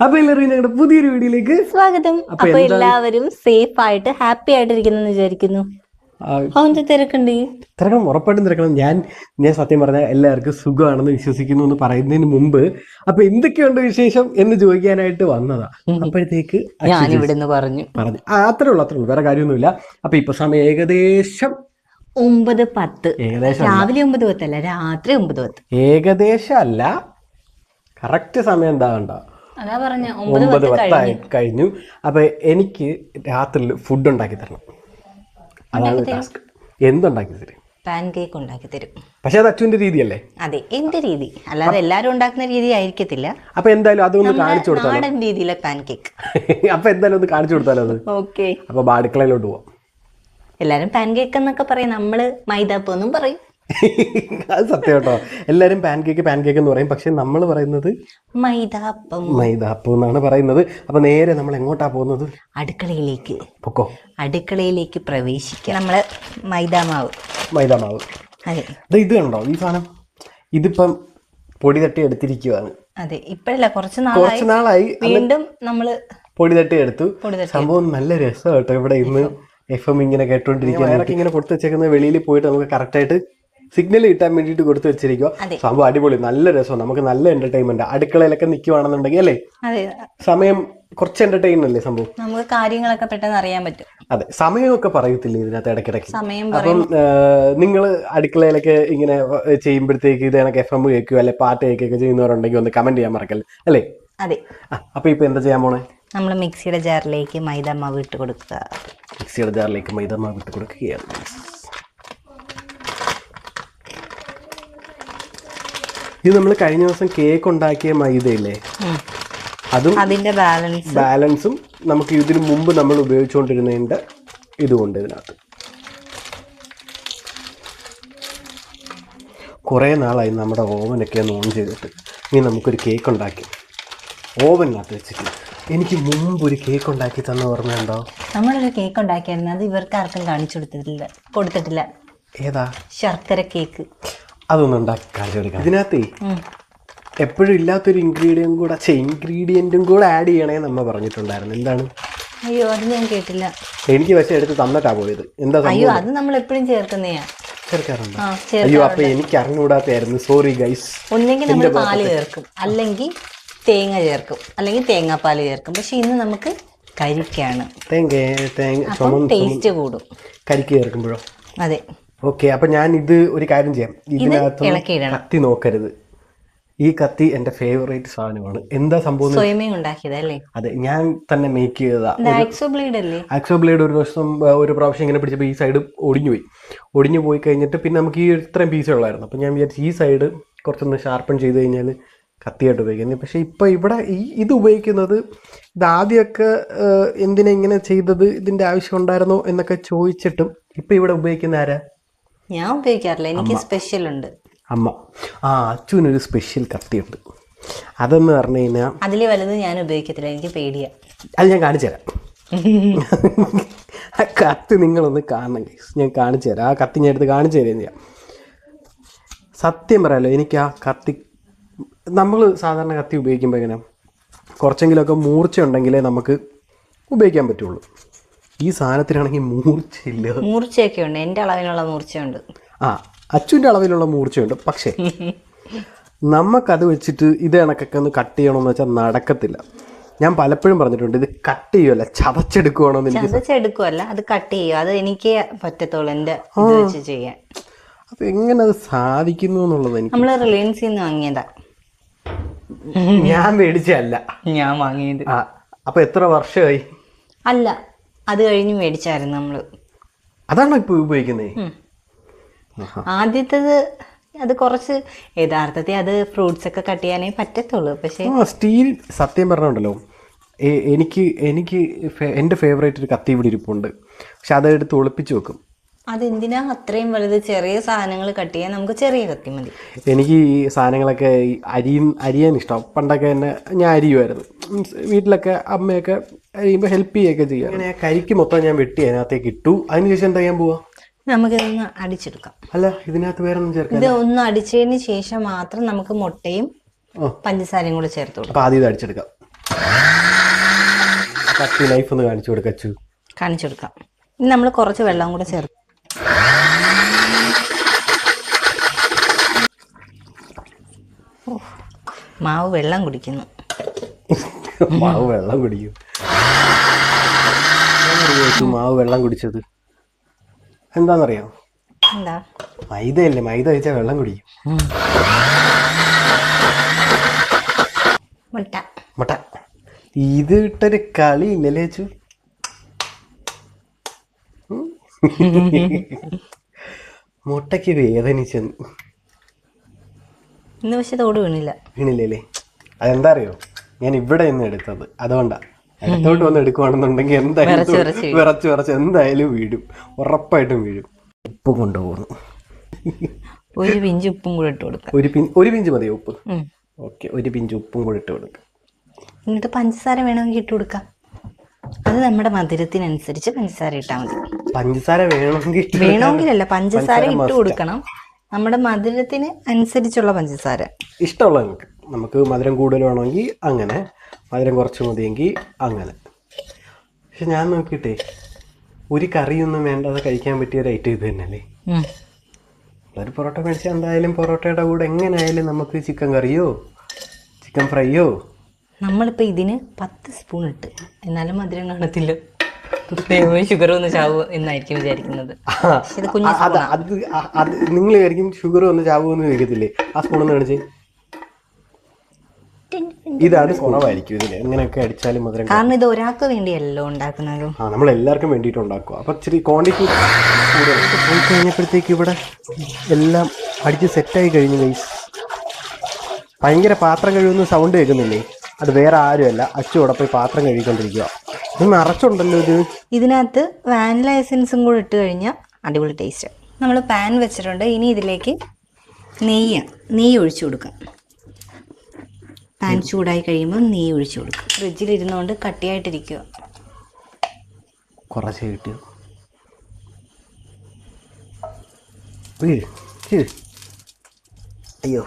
അപ്പൊ എല്ലാവരും ഞങ്ങളുടെ പുതിയൊരു വീഡിയോയിലേക്ക് സ്വാഗതം. അപ്പൊ എല്ലാവരും സേഫ് ആയിട്ട് ഹാപ്പി ആയിട്ടിരിക്കുന്നു വിചാരിക്കുന്നു. തിരക്കണം, ഉറപ്പായിട്ടും തിരക്കണം. ഞാൻ സത്യം പറഞ്ഞാൽ എല്ലാവർക്കും സുഖമാണെന്ന് വിശ്വസിക്കുന്നു എന്ന് പറയുന്നതിന് മുമ്പ് അപ്പൊ എന്തൊക്കെയുണ്ട് വിശേഷം എന്ന് ചോദിക്കാനായിട്ട് വന്നതാ. അപ്പോഴത്തേക്ക് പറഞ്ഞു അത്രേ ഉള്ളൂ, വേറെ കാര്യമൊന്നുമില്ല. അപ്പൊ ഇപ്പൊ സമയം ഏകദേശം 9:10. രാവിലെ 9:10 അല്ല, രാത്രി 9:10. ഏകദേശം അല്ല, കറക്റ്റ് സമയം എന്താ കണ്ടോ, അതാ പറഞ്ഞ 9:10 കഴിഞ്ഞു. അപ്പൊ എനിക്ക് രാത്രിയിൽ ഫുഡ് ഉണ്ടാക്കി തരണം, അതാണ് ടാസ്ക്. എന്തുണ്ടാക്കി തരും? പാൻ കേക്ക് ഉണ്ടാക്കി തരും. പക്ഷെ അത് അച്ഛൻ്റെ രീതിയല്ലേ? അതെ, എന്റെ രീതി, അല്ലാതെ എല്ലാരും ഉണ്ടാക്കുന്ന രീതി ആയിരിക്കത്തില്ല. അപ്പൊ എന്തായാലും അതൊന്ന് കാണിച്ചു കൊടുത്താലോ, നാടൻ രീതിയിലെ പാൻ കേക്ക്. അപ്പൊ എന്തായാലും ഒന്ന് കാണിച്ചു കൊടുത്താലോ അത്? ഓക്കെ, അപ്പൊ അടുക്കളയിലോട്ട് പോവാം. എല്ലാരും പാൻ കേക്ക് എന്നൊക്കെ പറയും, നമ്മള് മൈദാപ്പൊന്നും പറയും. അത് സത്യം കേട്ടോ, എല്ലാരും പാൻ കേക്ക് എന്ന് പറയും. പക്ഷെ നമ്മൾ പറയുന്നത് മൈദാപ്പം എന്നാണ് പറയുന്നത്. അപ്പൊ നേരെ നമ്മൾ എങ്ങോട്ടാ പോകുന്നത്? അടുക്കളയിലേക്ക്. പൊക്കോ. അടുക്കളയിലേക്ക് പ്രവേശിക്കാം. നമ്മള് മൈദാമാവ്. അതെ, ഇത് കണ്ടോ ഈ സാധനം? ഇതിപ്പം പൊടി തട്ടി എടുത്തിരിക്കുവാണ്. അതെ, ഇപ്പഴല്ല, കുറച്ച് നാളായി വീണ്ടും നമ്മള് പൊടി തട്ടി എടുത്തു. സംഭവം നല്ല രസം കേട്ടോ. ഇവിടെ ഇന്ന് FM ഇങ്ങനെ കേട്ടോണ്ടിരിക്കുക, ഇങ്ങനെ കൊടുത്തു വെച്ചേക്കുന്ന വെളിയിൽ പോയിട്ട് നമുക്ക് കറക്റ്റായിട്ട് സിഗ്നൽ കിട്ടാൻ വേണ്ടിയിട്ട് കൊടുത്തു വെച്ചിരിക്കുക. സംഭവം അടിപൊളി, നല്ല രസം, നമുക്ക് നല്ല എന്റർടൈൻമെന്റ്. അടുക്കളയിലൊക്കെ നിൽക്കുവാണെന്നുണ്ടെങ്കിൽ അല്ലേ, സമയം കുറച്ച് എന്റർടൈൻ അല്ലേ സംഭവം, നമുക്ക് കാര്യങ്ങളൊക്കെ പെട്ടെന്ന് അറിയാൻ പറ്റും. അതെ, സമയമൊക്കെ പറയത്തില്ലേ ഇതിനകത്ത് ഇടയ്ക്കിടയ്ക്ക്. അപ്പം നിങ്ങൾ അടുക്കളയിലൊക്കെ ഇങ്ങനെ ചെയ്യുമ്പോഴത്തേക്ക് ഇത് കണക്ക് FM കേൾക്കുക അല്ലെ പാട്ട് കേൾക്കുകയൊക്കെ ചെയ്യുന്നവരുണ്ടെങ്കിൽ ഒന്ന് കമന്റ് ചെയ്യാൻ മറക്കല്ലേ, അല്ലേ? അതെ. അപ്പൊ ഇപ്പൊ എന്താ ചെയ്യാൻ പോണേ? നമ്മൾ മിക്സിയുടെ ജാറിലേക്ക് മൈദാമാവ് ഇട്ട് കൊടുക്കുക. ഇത് നമ്മൾ കഴിഞ്ഞ ദിവസം കേക്ക് ഉണ്ടാക്കിയ മൈദയില്ലേ, അതും അതിന്റെ ബാലൻസും നമുക്ക് ഇതിനു മുമ്പ് നമ്മൾ ഉപയോഗിച്ചുകൊണ്ടിരുന്നതിന്റെ ഇതുകൊണ്ട് ഇതിനകത്ത് കുറേ നാളായി നമ്മുടെ ഓവനൊക്കെ ഒന്ന് ഓൺ ചെയ്തിട്ട്. ഇനി നമുക്കൊരു കേക്ക് ഉണ്ടാക്കി ഓവനകത്ത് വെച്ചിട്ട്. എനിക്ക് മുമ്പ് ഒരു കേക്ക് ഉണ്ടാക്കി തന്ന ഓർമ്മയുണ്ടോ? നമ്മളൊരു കേക്ക് ഉണ്ടാക്കിയായിരുന്നു, അത് ഇവർക്ക് ആർക്കും കാണിച്ചു കൊടുത്തിട്ടില്ല. ഏതാ? ശർക്കര കേക്ക്. അതൊന്നും ഉണ്ടാക്കി കാണിച്ചു കൊടുക്കാം. ഇതിനകത്ത് എപ്പോഴും ഇല്ലാത്തൊരു ഇൻഗ്രീഡിയൻറ്റും കൂടെ ആഡ് ചെയ്യണേ നമ്മ പറഞ്ഞിട്ടുണ്ടായിരുന്നു. എന്താണ്? അയ്യോ, അത് ഞാൻ കേട്ടില്ല. എനിക്ക് പക്ഷെ എടുത്ത് തന്നിട്ടാ പോയത്. എന്താ? അയ്യോ, അത് നമ്മൾ എപ്പോഴും ചേർക്കുന്നയാ. ചേർക്കാറുണ്ട്? അയ്യോ, അപ്പൊ എനിക്ക് അറിഞ്ഞുകൂടാത്തായിരുന്നു, സോറി ഗൈസ്. ഒന്നെങ്കിൽ നമ്മൾ പാല് ചേർക്കും, അല്ലെങ്കിൽ തേങ്ങ ചേർക്കും, അല്ലെങ്കിൽ തേങ്ങാപ്പാല് ചേർക്കും. പക്ഷെ ഇന്ന് നമുക്ക് കരിക്കാണ്. ടേസ്റ്റ് കൂടും കരിക്ക് ചേർക്കുമ്പോഴോ? അതെ. ഓക്കെ, അപ്പൊ ഞാൻ ഇത് ഒരു കാര്യം ചെയ്യാം. ഇതിനകത്ത് കത്തി നോക്കരുത്. ഈ കത്തി എന്റെ ഫേവറേറ്റ് സാധനമാണ്. എന്താ സംഭവം? സ്വയമേ ഉണ്ടാക്കിയതല്ലേ? അതെ, ഞാൻ തന്നെ മേക്ക് ചെയ്തതാ. ആക്സോ ബ്ലേഡ് അല്ലേ? ആക്സോ ബ്ലേഡ് ഒരു പ്രാവശ്യം ഇങ്ങനെ പിടിച്ചപ്പോൾ ഈ സൈഡ് ഒടിഞ്ഞു പോയി കഴിഞ്ഞിട്ട് പിന്നെ നമുക്ക് ഈ ഇത്രയും പീസേ ഉള്ളായിരുന്നു. അപ്പം ഞാൻ വിചാരിച്ചു ഈ സൈഡ് കുറച്ചൊന്ന് ഷാർപ്പൺ ചെയ്ത് കഴിഞ്ഞാൽ കത്തിയായിട്ട് ഉപയോഗിക്കുന്നത്. പക്ഷേ ഇപ്പോൾ ഇവിടെ ഇത് ഉപയോഗിക്കുന്നത്, ഇത് ആദ്യമൊക്കെ എന്തിനാ ഇങ്ങനെ ചെയ്തത്, ഇതിൻ്റെ ആവശ്യം ഉണ്ടായിരുന്നോ എന്നൊക്കെ ചോദിച്ചിട്ടും ഇപ്പം ഇവിടെ ഉപയോഗിക്കുന്ന ആരാ? ഞാൻ ഉപയോഗിക്കാറില്ല, എനിക്ക് സ്പെഷ്യൽ ഉണ്ട്. അമ്മ. അച്ഛനൊരു സ്പെഷ്യൽ കത്തിയുണ്ട്. അതെന്ന് പറഞ്ഞു കഴിഞ്ഞാൽ അതിൽ വലുത് ഞാൻ ഉപയോഗിക്കത്തില്ല, എനിക്ക് പേടിയാ. അത് ഞാൻ കാണിച്ചു തരാം. ആ കത്തി നിങ്ങളൊന്ന് കാണണം ഗൈസ്, ഞാൻ കാണിച്ചു തരാം. ആ കത്തി ഞാൻ എടുത്ത് കാണിച്ചു തരുകയും ചെയ്യാം. സത്യം പറയാലോ, എനിക്ക് ആ കത്തി, നമ്മൾ സാധാരണ കത്തി ഉപയോഗിക്കുമ്പോൾ എങ്ങനെ കുറച്ചെങ്കിലുമൊക്കെ മൂർച്ച ഉണ്ടെങ്കിലേ നമുക്ക് ഉപയോഗിക്കാൻ പറ്റുള്ളൂ. ഈ സാധനത്തിനാണെങ്കിൽ മൂർച്ചയില്ല. മൂർച്ചയൊക്കെ ഉണ്ട്, എൻ്റെ അളവിനുള്ള മൂർച്ചയുണ്ട്. അച്ഛൻ്റെ അളവിലുള്ള മൂർച്ചയുണ്ട്. പക്ഷേ നമുക്കത് വെച്ചിട്ട് ഇത് കണക്കൊക്കെ ഒന്ന് കട്ട് ചെയ്യണമെന്ന് വെച്ചാൽ നടക്കത്തില്ല. ഞാൻ പലപ്പോഴും പറഞ്ഞിട്ടുണ്ട്, ഇത് കട്ട് ചെയ്യുമല്ല ചതച്ചെടുക്കുവാണോന്ന്. ചതച്ചെടുക്കുവല്ല, അത് കട്ട് ചെയ്യുക, അത് എനിക്ക് പറ്റത്തുള്ളൂ എൻ്റെ ഇത് വെച്ച് ചെയ്യാൻ. അപ്പൊ എങ്ങനെ അത് സാധിക്കുന്നു എന്നുള്ളത് എനിക്ക്. നമ്മള് റിലയൻസിൽ നിന്ന് വാങ്ങിയതാ. ഞാൻ മേടിച്ചല്ല, ഞാൻ വാങ്ങിയത്. അപ്പൊ എത്ര വർഷമായി? അല്ല, അത് കഴിഞ്ഞ് മേടിച്ചായിരുന്നു നമ്മള്. അതാണോ ഇപ്പൊ ഉപയോഗിക്കുന്നത്? ആദ്യത്തേത് അത് കുറച്ച് യഥാർത്ഥത്തിൽ അത് ഫ്രൂട്ട്സ് ഒക്കെ കട്ട് ചെയ്യാനേ പറ്റത്തുള്ളൂ. പക്ഷേ സ്റ്റീൽ സത്യം പറഞ്ഞുണ്ടല്ലോ, എനിക്ക് എൻ്റെ ഫേവറേറ്റ് ഒരു കത്തി ഇവിടെ ഇരിപ്പുണ്ട്. പക്ഷെ അതെടുത്ത് ഒളിപ്പിച്ച് വെക്കും. അതെന്തിനാ അത്രയും വലുത്? ചെറിയ സാധനങ്ങൾ കട്ട് ചെയ്യാൻ നമുക്ക് ചെറിയ കത്തി മതി. എനിക്ക് ഈ സാധനങ്ങളൊക്കെ അരിയാൻ ഇഷ്ടം. പണ്ടൊക്കെ തന്നെ ഞാൻ അരിയുമായിരുന്നു. വീട്ടിലൊക്കെ അമ്മയൊക്കെ അരിയുമ്പോൾ ഹെൽപ്പ് ചെയ്യുകയൊക്കെ ചെയ്യാം. അങ്ങനെ ആ കരിക്ക് മൊത്തം ഞാൻ വെട്ടി അതിനകത്തേക്ക് ഇട്ടു. അതിനുശേഷം എന്താ ചെയ്യാൻ പോവാ? നമുക്കിതൊന്ന് അടിച്ചെടുക്കാം. അല്ല, ഇതിനകത്ത് വേറെ ഒന്നും ചേർക്കാം. ഇത് ഒന്ന് അടിച്ചതിന് ശേഷം മാത്രം നമുക്ക് മുട്ടയും പഞ്ചസാരയും കൂടെ ചേർത്ത് കൊടുക്കാം. അപ്പോൾ ആദ്യം ഇത് അടിച്ചെടുക്കാം. കത്തി നൈഫ് ഒന്ന് കാണിച്ചു കൊടുക്കച്ചു. കാണിച്ചു കൊടുക്കാം. ഇനി നമ്മൾ കുറച്ച് വെള്ളം കൂടെ ചേർക്കും. മാവ് വെള്ളം കുടിക്കുന്നു. മാവ് വെള്ളം കുടിക്കും. മാവ് വെള്ളം കുടിച്ചത് എന്താണെന്നറിയാം? എന്താ? മൈദയല്ലേ, മൈദ കഴിച്ചാൽ വെള്ളം കുടിക്കും. മുട്ട. മുട്ട. ഇത് ഇട്ടൊരു കളി ഇല്ലല്ലേ ചു? മുട്ടയ്ക്ക് വേദനിച്ചെന്ന്. ഇന്ന് പക്ഷെ തോട് വീണില്ലേ? അതെന്താ അറിയോ, ഞാൻ ഇവിടെ നിന്ന് എടുത്തത്, അതുകൊണ്ടാ. അടുത്തോട്ട് വന്ന് എടുക്കുവാണെന്നുണ്ടെങ്കിൽ എന്തായാലും വിറച്ച് എന്തായാലും വീഴും, ഉറപ്പായിട്ടും വീഴും. ഉപ്പ് കൊണ്ടുപോകുന്നു. ഒരു പിഞ്ച് ഉപ്പും കൂടെ ഇട്ട് കൊടുക്കാം. ഒരു പിഞ്ച് മതിയോ ഉപ്പ്? ഓക്കെ, ഒരു പിഞ്ച് ഉപ്പും കൂടെ ഇട്ട് കൊടുക്കാം. എന്നിട്ട് പഞ്ചസാര വേണമെങ്കിൽ ഇട്ട് കൊടുക്കാം. അത് നമ്മുടെ മധുരത്തിനനുസരിച്ച് പഞ്ചസാര ഇട്ടാൽ മതി. പഞ്ചസാര വേണമെങ്കിലല്ല, പഞ്ചസാര ഇട്ട് കൊടുക്കണം. നമ്മുടെ മധുരത്തിന് അനുസരിച്ചുള്ള പഞ്ചസാര ഇഷ്ടമുള്ള നമുക്ക് മധുരം കൂടുതൽ വേണമെങ്കിൽ അങ്ങനെ, മധുരം കുറച്ച് മതിയെങ്കിൽ അങ്ങനെ. പക്ഷെ ഞാൻ നോക്കിയിട്ടേ ഒരു കറിയൊന്നും വേണ്ടാതെ കഴിക്കാൻ പറ്റിയ ഒരു ഐറ്റം ഇത് തന്നെയല്ലേ. ഒരു പൊറോട്ട മേടിച്ചാൽ എന്തായാലും പൊറോട്ടയുടെ കൂടെ എങ്ങനെയായാലും നമുക്ക് ചിക്കൻ കറിയോ ചിക്കൻ ഫ്രൈയോ. നമ്മളിപ്പോൾ ഇതിന് 10 സ്പൂൺ ഇട്ട്, എന്നാലും മധുരം കാണത്തില്ല. ഷുഗർ ഒന്ന് ചാവോ എന്നായിരിക്കും വിചാരിക്കുന്നത്. അത് നിങ്ങൾ വിചാരിക്കും ഷുഗർ വന്ന് ചാവുമെന്ന് ചോദിക്കത്തില്ലേ? ആ സ്പൂണൊന്ന് കാണിച്ചേ. ഇതാണ് കുറവായിരിക്കും ഇതിന്, എങ്ങനെയൊക്കെ അടിച്ചാലും മധുരം. കാരണം ഇത് ഒരാൾക്ക് വേണ്ടിയല്ലോ ഉണ്ടാക്കുന്നത്. നമ്മൾ എല്ലാവർക്കും വേണ്ടിയിട്ട് ഉണ്ടാക്കുക. അപ്പം ഇച്ചിരി ക്വാണ്ടിറ്റി കൂടുതൽ പോയി കഴിഞ്ഞപ്പോഴത്തേക്ക് ഇവിടെ എല്ലാം അടിച്ച് സെറ്റായി കഴിഞ്ഞു ഗൈസ്. ഭയങ്കര പാത്രം കഴിയുന്ന സൗണ്ട് കേൾക്കുന്നില്ലേ? അത് വേറെ ആരുമല്ല, അച്ചുകൂടെ പോയി പാത്രം കഴുകിക്കൊണ്ടിരിക്കുക. ഇത് നിറച്ചുണ്ടല്ലോ ഇത്. ഇതിനകത്ത് വാനില എസൻസും കൂടെ ഇട്ട് കഴിഞ്ഞാൽ അടിപൊളി ടേസ്റ്റ്. നമ്മൾ പാൻ വെച്ചിട്ടുണ്ട്. ഇനി ഇതിലേക്ക് നെയ്യ് ഒഴിച്ചു കൊടുക്കാം. പാൻ ചൂടായി കഴിയുമ്പോൾ നെയ്യ് ഒഴിച്ചു കൊടുക്കും. ഫ്രിഡ്ജിലിരുന്നുകൊണ്ട് കട്ടിയായിട്ടിരിക്കുക. കുറച്ച് കിട്ടിയോ? അയ്യോ,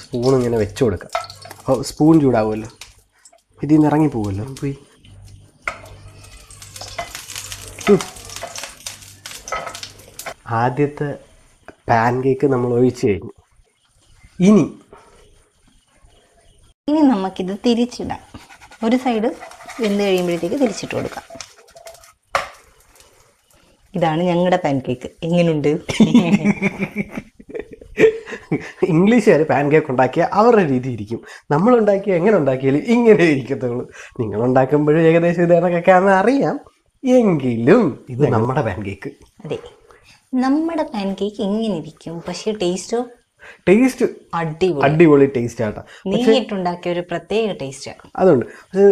സ്പൂൺ ഇങ്ങനെ വെച്ചു കൊടുക്കാം. അപ്പോൾ സ്പൂൺ ചൂടാവുമല്ലോ, ഇതിൽ നിന്ന് ഇറങ്ങി പോവുമല്ലോ. പോയി ആദ്യത്തെ പാൻ കേക്ക് നമ്മൾ ഒഴിച്ച് കഴിഞ്ഞു. ഇനി നമുക്കിത് തിരിച്ചിടാം. ഒരു സൈഡ് വെന്ത് കഴിയുമ്പോഴത്തേക്ക് തിരിച്ചിട്ട് കൊടുക്കാം. ഇതാണ് ഞങ്ങളുടെ പാൻ കേക്ക്. എങ്ങനെയുണ്ട്? ഇംഗ്ലീഷുകാർ പാൻ കേക്ക് ഉണ്ടാക്കിയാൽ അവരുടെ രീതി ഇരിക്കും. നമ്മളുണ്ടാക്കിയാൽ എങ്ങനെ ഉണ്ടാക്കിയാലും ഇങ്ങനെ ഇരിക്കത്തുള്ളൂ. നിങ്ങളുണ്ടാക്കുമ്പോഴും ഏകദേശം ഇത് കണക്കൊക്കെയാണെന്ന് അറിയാം. എങ്കിലും ഇത് നമ്മുടെ പാൻ കേക്ക്. അതെ, നമ്മുടെ പാൻ കേക്ക് എങ്ങനെ ഇരിക്കും, പക്ഷേ ടേസ്റ്റ് അടിപൊളി ടേസ്റ്റ് ആട്ടാ. നെയ്യിട്ടുണ്ടാക്കിയ ഒരു പ്രത്യേക ടേസ്റ്റാണ് അതുകൊണ്ട്. പക്ഷെ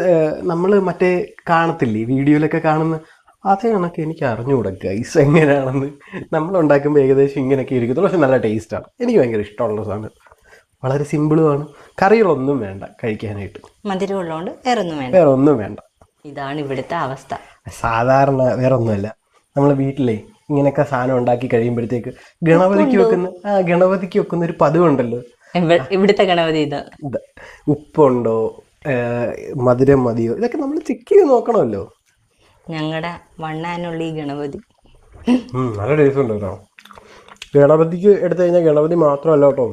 നമ്മൾ മറ്റേ കാണത്തില്ലേ വീഡിയോയിലൊക്കെ കാണുന്ന അതേ കണക്ക് എനിക്ക് അറിഞ്ഞുകൂടാ ഗൈസ് എങ്ങനെയാണെന്ന്. നമ്മളുണ്ടാക്കുമ്പോൾ ഏകദേശം ഇങ്ങനെയൊക്കെ ഇരിക്കത്തുള്ളൂ. പക്ഷെ നല്ല ടേസ്റ്റാണ്. എനിക്ക് ഭയങ്കര ഇഷ്ടമുള്ള സാധനം. വളരെ സിമ്പിളുമാണ്. കറികളൊന്നും വേണ്ട കഴിക്കാനായിട്ട്. മധുരമുള്ളതുകൊണ്ട് വേറെ ഒന്നും വേണ്ട. ഇതാണ് ഇവിടുത്തെ അവസ്ഥ. സാധാരണ വേറെ ഒന്നുമല്ല. നമ്മളെ വീട്ടിലേ ഇങ്ങനെയൊക്കെ സാധനം ഉണ്ടാക്കി കഴിയുമ്പോഴത്തേക്ക് ഗണപതിക്ക് വെക്കുന്ന ഒരു പതിവുണ്ടല്ലോ. ഇവിടുത്തെ ഗണപതി ഉപ്പുണ്ടോ, മധുരം മതിയോ, ഇതൊക്കെ നമ്മൾ ചെക്ക് ചെയ്ത് നോക്കണമല്ലോ. ഞങ്ങളുടെ വണ്ണാനുള്ള ഈ ഗണപതി നല്ല ടേസ്റ്റ് ഉണ്ട് കേട്ടോ. ഗണപതിക്ക് എടുത്തു കഴിഞ്ഞാൽ ഗണപതി മാത്രമല്ല കേട്ടോ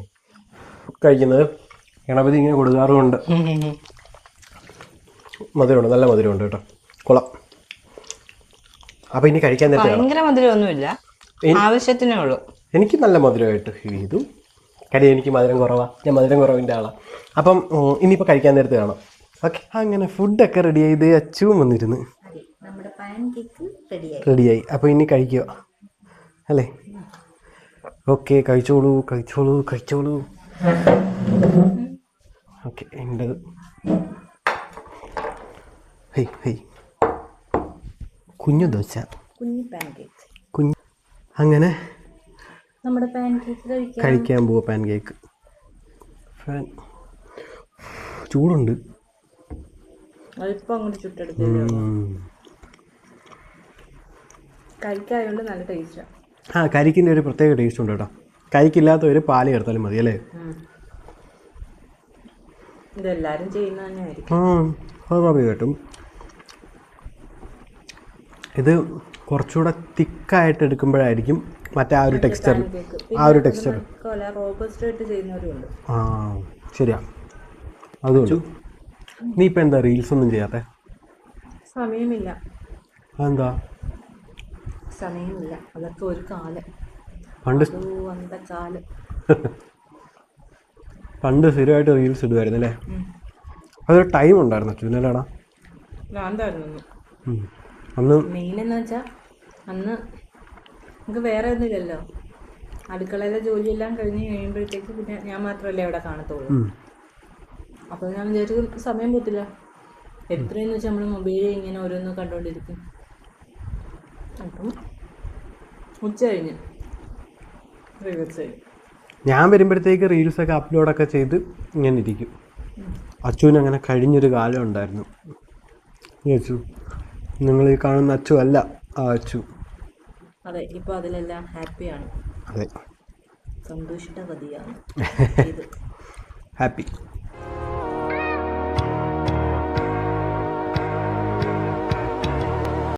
കഴിക്കുന്നത്, ഗണപതി ഇങ്ങനെ കൊടുക്കാറുമുണ്ട്. മധുരമുണ്ട്, നല്ല മധുരമുണ്ട് കേട്ടോ. കൊള്ളാം. അപ്പൊ ഇനി കഴിക്കാൻ നേരത്തെ ഭയങ്കര മധുരമൊന്നുമില്ല, ആവശ്യത്തിനേ ഉള്ളൂ. എനിക്ക് നല്ല മധുരമായിട്ട് ഇതും. കാര്യം എനിക്ക് മധുരം കുറവാ, ഞാൻ മധുരം കുറവിൻ്റെ ആളാണ്. അപ്പം ഇനിയിപ്പോൾ കഴിക്കാൻ നേരത്തെ കാണാം. ഓക്കെ, അങ്ങനെ ഫുഡൊക്കെ റെഡി ആയത് അച്ചുവും വന്നിരുന്നു. റെഡിയായി. അപ്പോൾ ഇനി കഴിക്കുക അല്ലേ? ഓക്കെ, കഴിച്ചോളൂ. ഓക്കെ, എൻ്റെ കുഞ്ഞു ദോശ, കുഞ്ഞു. അങ്ങനെ നമ്മുടെ പാൻ കേക്ക് കഴിക്കാൻ പോവാ. പാൻ കേക്ക് ചൂടുണ്ട്. കരിക്കിൻ്റെ ഒരു പ്രത്യേക ടേസ്റ്റ് ഉണ്ട് കേട്ടോ. കരിക്കില്ലാത്ത ഒരു പാല് ചേർത്താലും മതി അല്ലേ? ഇതെല്ലാരും ചെയ്യുന്ന തന്നെയായിരിക്കും. അത് സ്വാഭാവികമായിട്ടും. ഇത് കുറച്ചുകൂടെ തിക്കായിട്ട് എടുക്കുമ്പോഴായിരിക്കും മറ്റേ ആ ഒരു ടെക്സ്ചർ, ആ ശരിയാ. അതുകൊണ്ട് നീ ഇപ്പം എന്താ റീൽസ് ഒന്നും ചെയ്യാത്തെ? സമയമില്ല. അതെന്താ? സമയമില്ല, അതൊക്കെ ഒരു കാലം. പണ്ട് സ്ഥിരമായിട്ട് റീൽസ് ഇടുമായിരുന്നു അല്ലേ? അതൊരു ടൈം ഉണ്ടായിരുന്നു അച്ഛനല്ലേടാ? അന്ന് മെയിൻ എന്ന് വെച്ചാൽ അന്ന് നമുക്ക് വേറെ ഒന്നുമില്ലല്ലോ. അടുക്കളയിലെ ജോലിയെല്ലാം കഴിഞ്ഞ് കഴിയുമ്പോഴത്തേക്ക് പിന്നെ ഞാൻ മാത്രമല്ലേ അവിടെ കാണത്തുള്ളൂ. അപ്പോൾ ഞാൻ വിചാരിച്ചു സമയം പോത്തില്ല. എത്രയെന്ന് വെച്ചാൽ നമ്മൾ മൊബൈലിൽ ഇങ്ങനെ ഓരോന്ന് കണ്ടുകൊണ്ടിരിക്കും. അപ്പം ഉച്ച കഴിഞ്ഞ് റീൽസ് ഞാൻ വരുമ്പോഴത്തേക്ക് റീൽസൊക്കെ അപ്ലോഡൊക്കെ ചെയ്ത് ഇങ്ങനെ ഇരിക്കും. അച്ചുവിന് അങ്ങനെ കഴിഞ്ഞൊരു കാലം ഉണ്ടായിരുന്നു. അച്ചു, നിങ്ങൾ ഈ കാണുന്ന അച്ചു അല്ല ആ അച്ചു. അതെ, ഇപ്പോൾ അതിലെല്ലാം ഹാപ്പിയാണ്. അതെ, സന്തുഷ്ടവതിയാണ്. ഹാപ്പി.